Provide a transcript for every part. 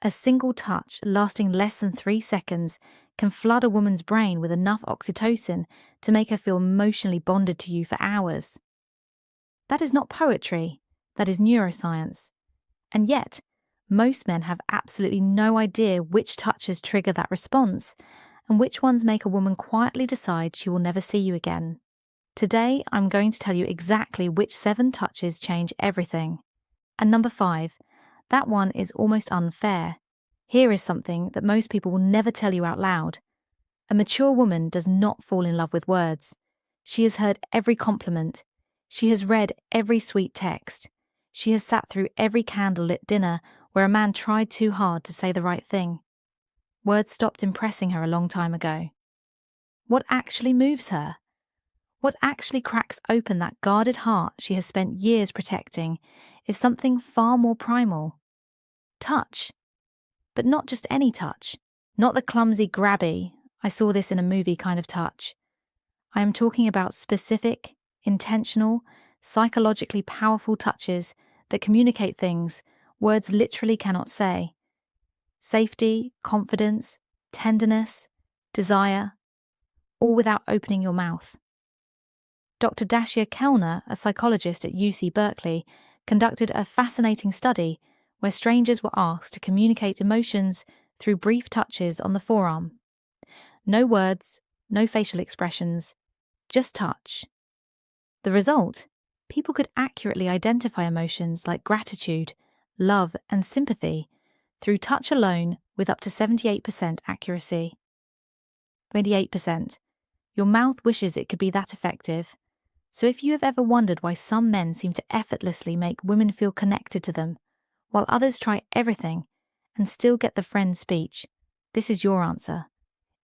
A single touch lasting less than 3 seconds can flood a woman's brain with enough oxytocin to make her feel emotionally bonded to you for hours. That is not poetry, that is neuroscience. And yet, most men have absolutely no idea which touches trigger that response and which ones make a woman quietly decide she will never see you again. Today, I'm going to tell you exactly which 7 touches change everything. And number 5, that one is almost unfair. Here is something that most people will never tell you out loud. A mature woman does not fall in love with words. She has heard every compliment. She has read every sweet text. She has sat through every candlelit dinner where a man tried too hard to say the right thing. Words stopped impressing her a long time ago. What actually moves her? What actually cracks open that guarded heart she has spent years protecting is something far more primal. Touch. But not just any touch. Not the clumsy, grabby, I saw this in a movie kind of touch. I am talking about specific, intentional, psychologically powerful touches that communicate things words literally cannot say. Safety, confidence, tenderness, desire, all without opening your mouth. Dr. Dacia Kellner, a psychologist at UC Berkeley, conducted a fascinating study where strangers were asked to communicate emotions through brief touches on the forearm. No words, no facial expressions, just touch. The result? People could accurately identify emotions like gratitude, love, and sympathy through touch alone with up to 78% accuracy. 28%. Your mouth wishes it could be that effective. So if you have ever wondered why some men seem to effortlessly make women feel connected to them, while others try everything and still get the friend speech, this is your answer.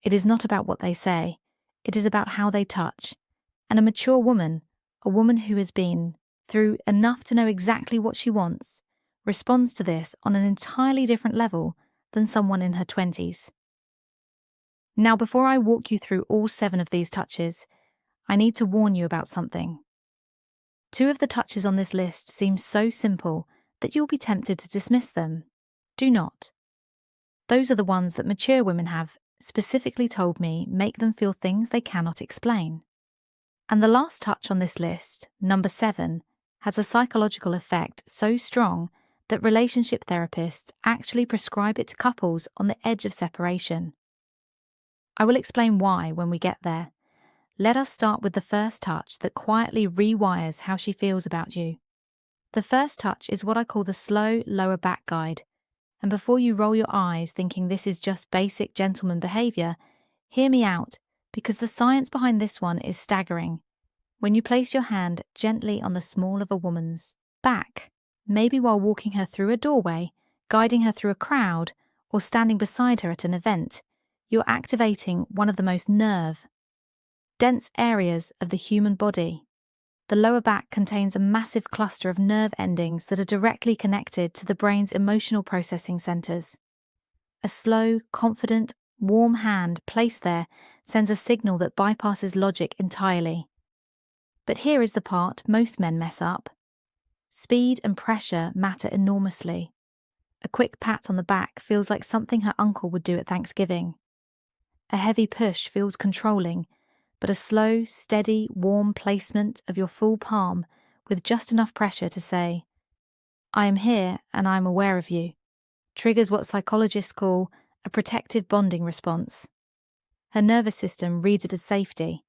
It is not about what they say. It is about how they touch. And a mature woman, a woman who has been through enough to know exactly what she wants, responds to this on an entirely different level than someone in her 20s. Now, before I walk you through all 7 of these touches, I need to warn you about something. 2 of the touches on this list seem so simple that you'll be tempted to dismiss them. Do not. Those are the ones that mature women have specifically told me make them feel things they cannot explain. And the last touch on this list, number 7, has a psychological effect so strong that relationship therapists actually prescribe it to couples on the edge of separation. I will explain why when we get there. Let us start with the first touch that quietly rewires how she feels about you. The first touch is what I call the slow lower back guide. And before you roll your eyes thinking this is just basic gentleman behaviour, hear me out, because the science behind this one is staggering. When you place your hand gently on the small of a woman's back, maybe while walking her through a doorway, guiding her through a crowd, or standing beside her at an event, you're activating one of the most dense areas of the human body. The lower back contains a massive cluster of nerve endings that are directly connected to the brain's emotional processing centers. A slow, confident, warm hand placed there sends a signal that bypasses logic entirely. But here is the part most men mess up. Speed and pressure matter enormously. A quick pat on the back feels like something her uncle would do at Thanksgiving. A heavy push feels controlling, but a slow, steady, warm placement of your full palm with just enough pressure to say, "I am here and I am aware of you," triggers what psychologists call a protective bonding response. Her nervous system reads it as safety.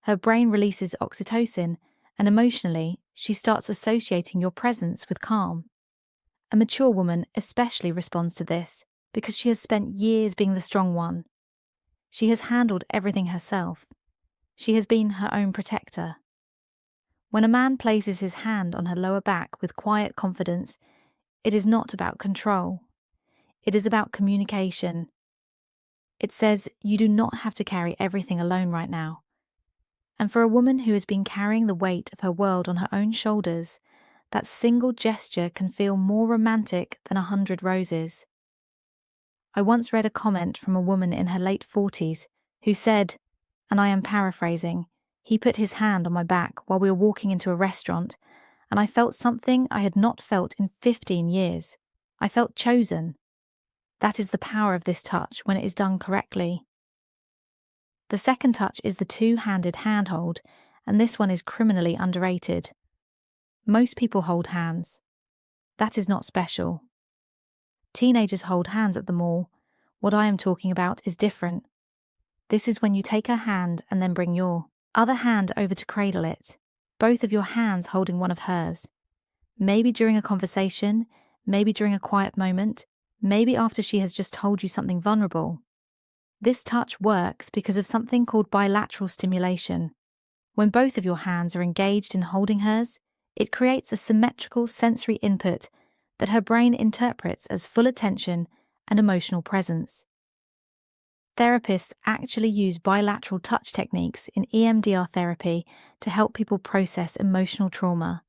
Her brain releases oxytocin, and emotionally, she starts associating your presence with calm. A mature woman especially responds to this because she has spent years being the strong one. She has handled everything herself. She has been her own protector. When a man places his hand on her lower back with quiet confidence, it is not about control. It is about communication. It says you do not have to carry everything alone right now. And for a woman who has been carrying the weight of her world on her own shoulders, that single gesture can feel more romantic than 100 roses. I once read a comment from a woman in her late 40s who said, and I am paraphrasing, "He put his hand on my back while we were walking into a restaurant, and I felt something I had not felt in 15 years. I felt chosen." That is the power of this touch when it is done correctly. The second touch is the two-handed handhold, and this one is criminally underrated. Most people hold hands. That is not special. Teenagers hold hands at the mall. What I am talking about is different. This is when you take her hand and then bring your other hand over to cradle it, both of your hands holding one of hers. Maybe during a conversation, maybe during a quiet moment, maybe after she has just told you something vulnerable. This touch works because of something called bilateral stimulation. When both of your hands are engaged in holding hers, it creates a symmetrical sensory input that her brain interprets as full attention and emotional presence. Therapists actually use bilateral touch techniques in EMDR therapy to help people process emotional trauma.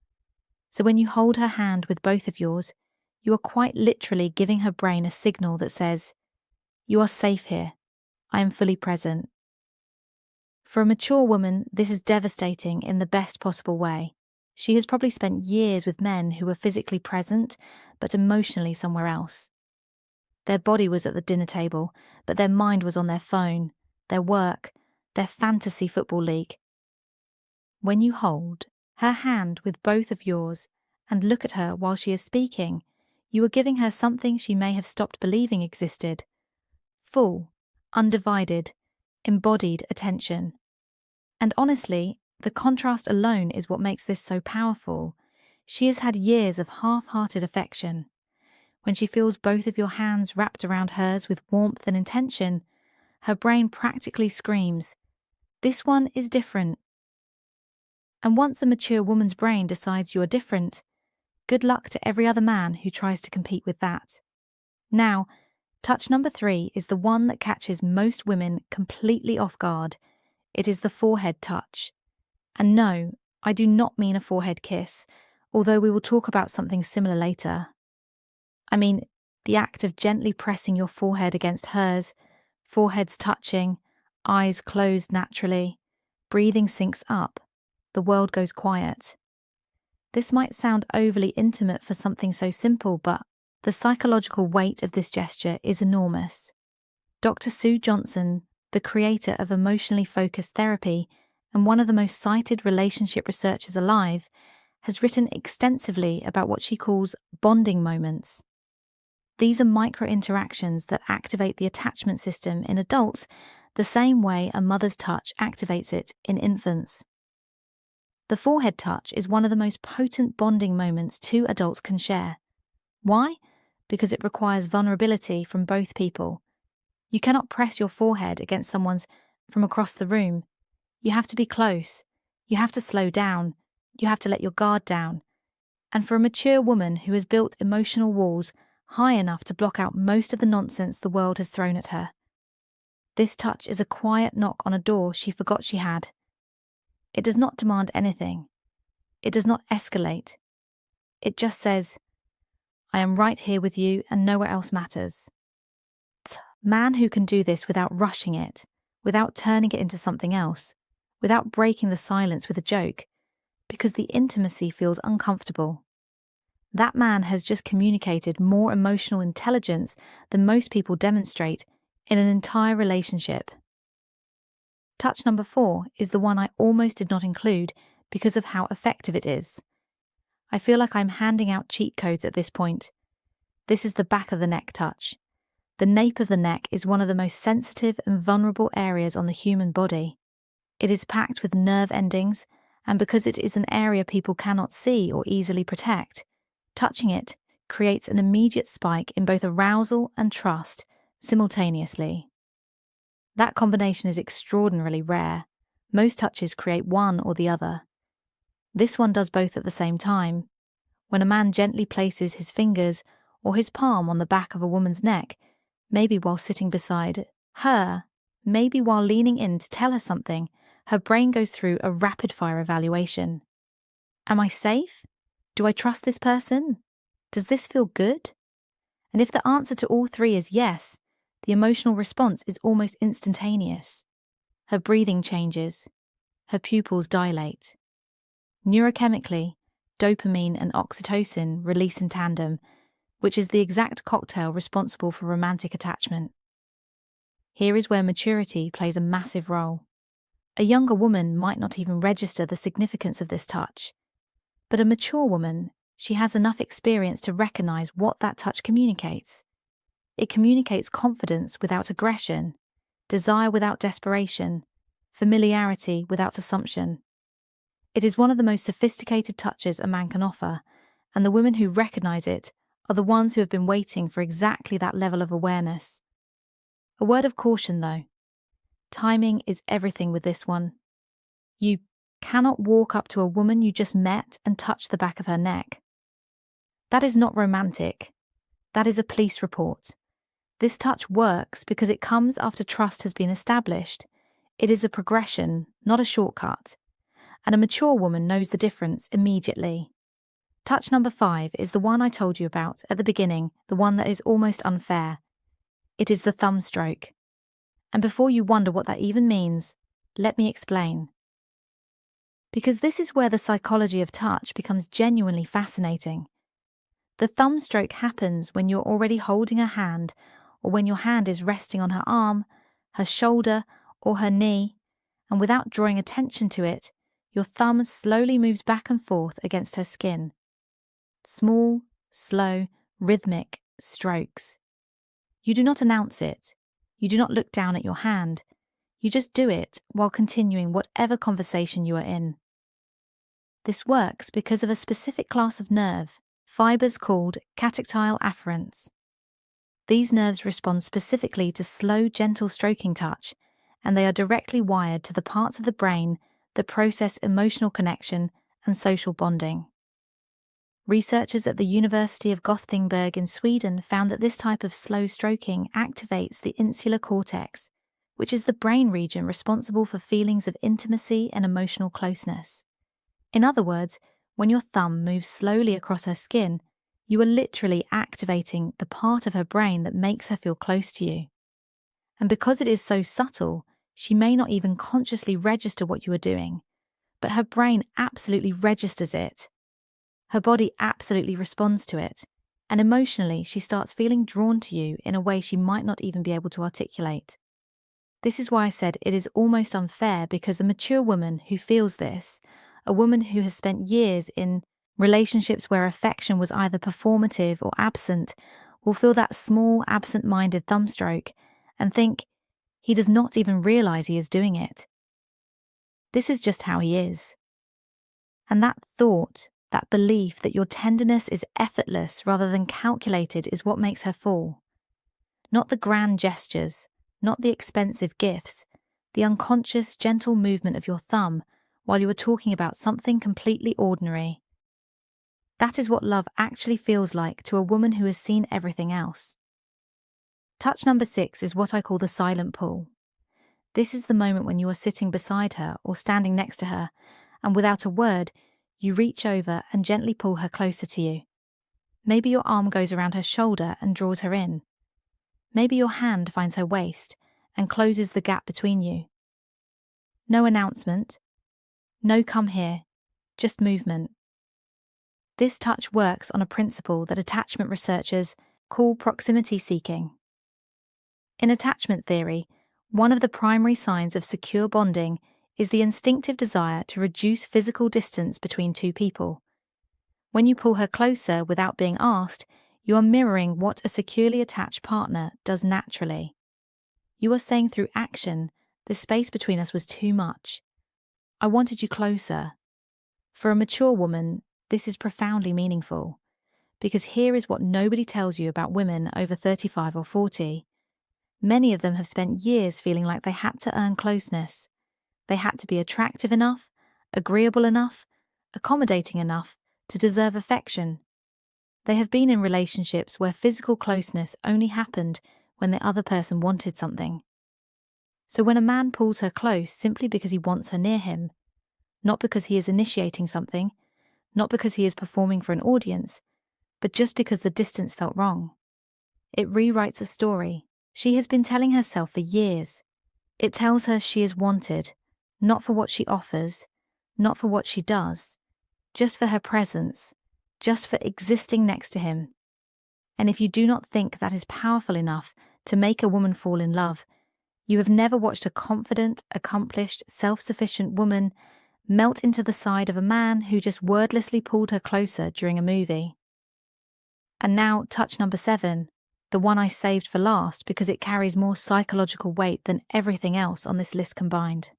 So when you hold her hand with both of yours, you are quite literally giving her brain a signal that says, "You are safe here. I am fully present." For a mature woman, this is devastating in the best possible way. She has probably spent years with men who were physically present, but emotionally somewhere else. Their body was at the dinner table, but their mind was on their phone, their work, their fantasy football league. When you hold her hand with both of yours and look at her while she is speaking, you are giving her something she may have stopped believing existed: full, undivided, embodied attention. And honestly, the contrast alone is what makes this so powerful. She has had years of half-hearted affection. When she feels both of your hands wrapped around hers with warmth and intention, her brain practically screams, "This one is different." And once a mature woman's brain decides you are different, good luck to every other man who tries to compete with that. Now, touch number 3 is the one that catches most women completely off guard. It is the forehead touch. And no, I do not mean a forehead kiss, although we will talk about something similar later. I mean, the act of gently pressing your forehead against hers, foreheads touching, eyes closed naturally, breathing syncs up, the world goes quiet. This might sound overly intimate for something so simple, but the psychological weight of this gesture is enormous. Dr. Sue Johnson, the creator of emotionally focused therapy and one of the most cited relationship researchers alive, has written extensively about what she calls bonding moments. These are micro-interactions that activate the attachment system in adults the same way a mother's touch activates it in infants. The forehead touch is one of the most potent bonding moments two adults can share. Why? Because it requires vulnerability from both people. You cannot press your forehead against someone's from across the room. You have to be close. You have to slow down. You have to let your guard down. And for a mature woman who has built emotional walls high enough to block out most of the nonsense the world has thrown at her, this touch is a quiet knock on a door she forgot she had. It does not demand anything. It does not escalate. It just says, "I am right here with you and nowhere else matters." Man who can do this without rushing it, without turning it into something else, without breaking the silence with a joke, because the intimacy feels uncomfortable. That man has just communicated more emotional intelligence than most people demonstrate in an entire relationship. Touch number 4 is the one I almost did not include because of how effective it is. I feel like I'm handing out cheat codes at this point. This is the back of the neck touch. The nape of the neck is one of the most sensitive and vulnerable areas on the human body. It is packed with nerve endings, and because it is an area people cannot see or easily protect, touching it creates an immediate spike in both arousal and trust simultaneously. That combination is extraordinarily rare. Most touches create one or the other. This one does both at the same time. When a man gently places his fingers or his palm on the back of a woman's neck, maybe while sitting beside her, maybe while leaning in to tell her something, her brain goes through a rapid-fire evaluation. Am I safe? Do I trust this person? Does this feel good? And if the answer to all three is yes, the emotional response is almost instantaneous. Her breathing changes. Her pupils dilate. Neurochemically, dopamine and oxytocin release in tandem, which is the exact cocktail responsible for romantic attachment. Here is where maturity plays a massive role. A younger woman might not even register the significance of this touch, but a mature woman, she has enough experience to recognize what that touch communicates. It communicates confidence without aggression, desire without desperation, familiarity without assumption. It is one of the most sophisticated touches a man can offer, and the women who recognize it are the ones who have been waiting for exactly that level of awareness. A word of caution, though. Timing is everything with this one. You cannot walk up to a woman you just met and touch the back of her neck. That is not romantic. That is a police report. This touch works because it comes after trust has been established. It is a progression, not a shortcut. And a mature woman knows the difference immediately. Touch number 5 is the one I told you about at the beginning, the one that is almost unfair. It is the thumb stroke. And before you wonder what that even means, let me explain. Because this is where the psychology of touch becomes genuinely fascinating. The thumb stroke happens when you're already holding her hand, or when your hand is resting on her arm, her shoulder, or her knee, and without drawing attention to it, your thumb slowly moves back and forth against her skin. Small, slow, rhythmic strokes. You do not announce it. You do not look down at your hand. You just do it while continuing whatever conversation you are in. This works because of a specific class of nerve, fibers called catectile afferents. These nerves respond specifically to slow, gentle stroking touch, and they are directly wired to the parts of the brain that process emotional connection and social bonding. Researchers at the University of Gothenburg in Sweden found that this type of slow stroking activates the insular cortex, which is the brain region responsible for feelings of intimacy and emotional closeness. In other words, when your thumb moves slowly across her skin, you are literally activating the part of her brain that makes her feel close to you. And because it is so subtle, she may not even consciously register what you are doing, but her brain absolutely registers it. Her body absolutely responds to it, and emotionally she starts feeling drawn to you in a way she might not even be able to articulate. This is why I said it is almost unfair, because a mature woman who feels this, a woman who has spent years in relationships where affection was either performative or absent, will feel that small, absent-minded thumb stroke and think he does not even realize he is doing it. This is just how he is. And that thought, that belief that your tenderness is effortless rather than calculated, is what makes her fall. Not the grand gestures, not the expensive gifts, the unconscious, gentle movement of your thumb while you are talking about something completely ordinary. That is what love actually feels like to a woman who has seen everything else. Touch number 6 is what I call the silent pull. This is the moment when you are sitting beside her or standing next to her, and without a word, you reach over and gently pull her closer to you. Maybe your arm goes around her shoulder and draws her in. Maybe your hand finds her waist and closes the gap between you. No announcement. No come here. Just movement. This touch works on a principle that attachment researchers call proximity seeking. In attachment theory, one of the primary signs of secure bonding is the instinctive desire to reduce physical distance between two people. When you pull her closer without being asked, you are mirroring what a securely attached partner does naturally. You are saying through action, the space between us was too much. I wanted you closer. For a mature woman, this is profoundly meaningful, because here is what nobody tells you about women over 35 or 40. Many of them have spent years feeling like they had to earn closeness. They had to be attractive enough, agreeable enough, accommodating enough to deserve affection. They have been in relationships where physical closeness only happened when the other person wanted something. So when a man pulls her close simply because he wants her near him, not because he is initiating something, not because he is performing for an audience, but just because the distance felt wrong, it rewrites a story she has been telling herself for years. It tells her she is wanted, not for what she offers, not for what she does, just for her presence, just for existing next to him. And if you do not think that is powerful enough to make a woman fall in love, you have never watched a confident, accomplished, self-sufficient woman melt into the side of a man who just wordlessly pulled her closer during a movie. And now, touch number 7, the one I saved for last because it carries more psychological weight than everything else on this list combined.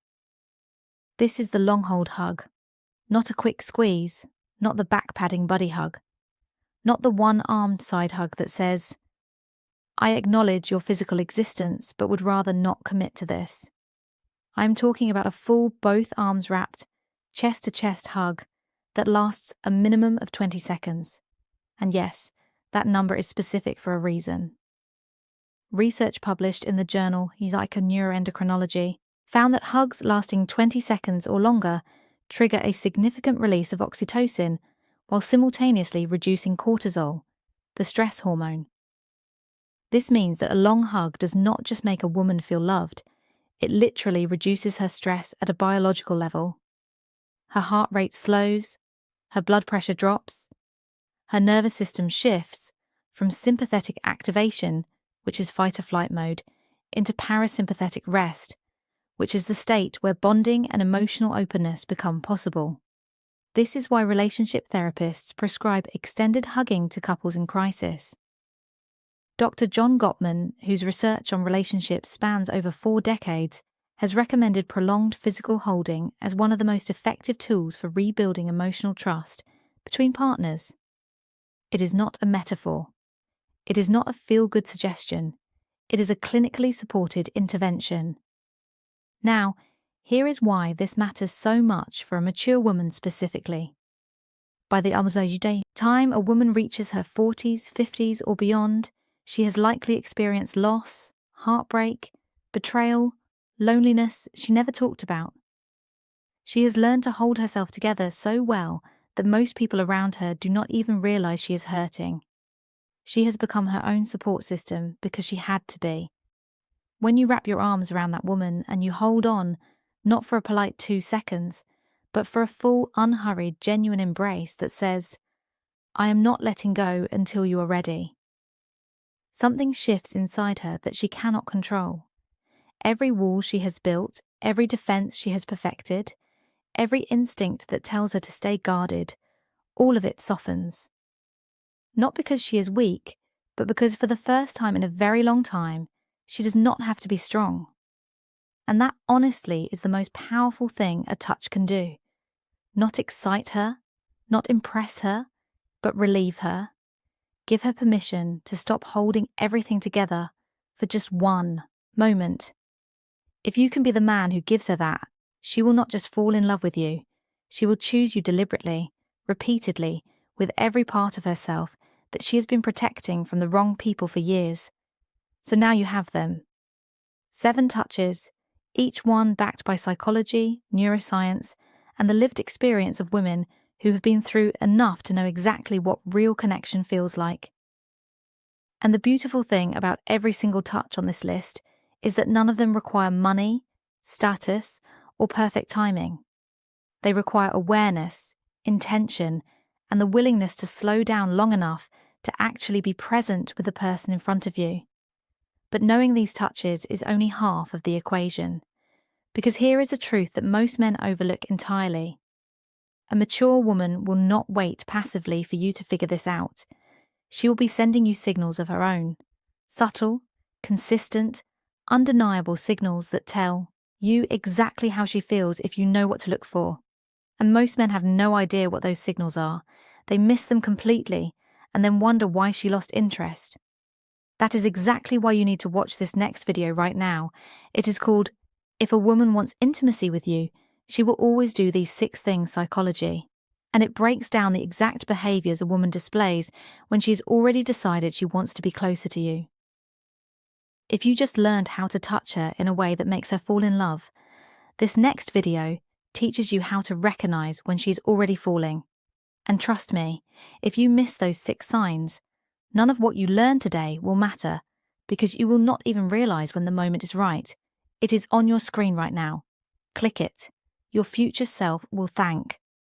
This is the long hold hug. Not a quick squeeze, not the back-padding buddy hug. Not the one-armed side hug that says, I acknowledge your physical existence but would rather not commit to this. I am talking about a full, both arms wrapped, chest-to-chest hug that lasts a minimum of 20 seconds. And yes, that number is specific for a reason. Research published in the journal Psychoneuroendocrinology found that hugs lasting 20 seconds or longer trigger a significant release of oxytocin while simultaneously reducing cortisol, the stress hormone. This means that a long hug does not just make a woman feel loved, it literally reduces her stress at a biological level. Her heart rate slows, her blood pressure drops, her nervous system shifts from sympathetic activation, which is fight-or-flight mode, into parasympathetic rest, which is the state where bonding and emotional openness become possible. This is why relationship therapists prescribe extended hugging to couples in crisis. Dr. John Gottman, whose research on relationships spans over 4 decades, has recommended prolonged physical holding as one of the most effective tools for rebuilding emotional trust between partners. It is not a metaphor. It is not a feel-good suggestion. It is a clinically supported intervention. Now, here is why this matters so much for a mature woman specifically. By the time a woman reaches her 40s, 50s, or beyond, she has likely experienced loss, heartbreak, betrayal, loneliness she never talked about. She has learned to hold herself together so well that most people around her do not even realize she is hurting. She has become her own support system because she had to be. When you wrap your arms around that woman and you hold on, not for a polite 2 seconds, but for a full, unhurried, genuine embrace that says, I am not letting go until you are ready. Something shifts inside her that she cannot control. Every wall she has built, every defense she has perfected, every instinct that tells her to stay guarded, all of it softens. Not because she is weak, but because for the first time in a very long time, she does not have to be strong. And that honestly is the most powerful thing a touch can do. Not excite her, not impress her, but relieve her. Give her permission to stop holding everything together for just one moment. If you can be the man who gives her that, she will not just fall in love with you. She will choose you deliberately, repeatedly, with every part of herself that she has been protecting from the wrong people for years. So now you have them. 7 touches, each one backed by psychology, neuroscience, and the lived experience of women who have been through enough to know exactly what real connection feels like. And the beautiful thing about every single touch on this list is that none of them require money, status, or perfect timing. They require awareness, intention, and the willingness to slow down long enough to actually be present with the person in front of you. But knowing these touches is only half of the equation, because here is a truth that most men overlook entirely. A mature woman will not wait passively for you to figure this out. She will be sending you signals of her own, subtle, consistent, undeniable signals that tell you exactly how she feels if you know what to look for. And most men have no idea what those signals are. They miss them completely and then wonder why she lost interest. That is exactly why you need to watch this next video right now. It is called, If a Woman Wants Intimacy with You, She Will Always Do These 6 Things Psychology. And it breaks down the exact behaviors a woman displays when she has already decided she wants to be closer to you. If you just learned how to touch her in a way that makes her fall in love, this next video teaches you how to recognize when she's already falling. And trust me, if you miss those 6 signs, none of what you learn today will matter because you will not even realize when the moment is right. It is on your screen right now. Click it. Your future self will thank.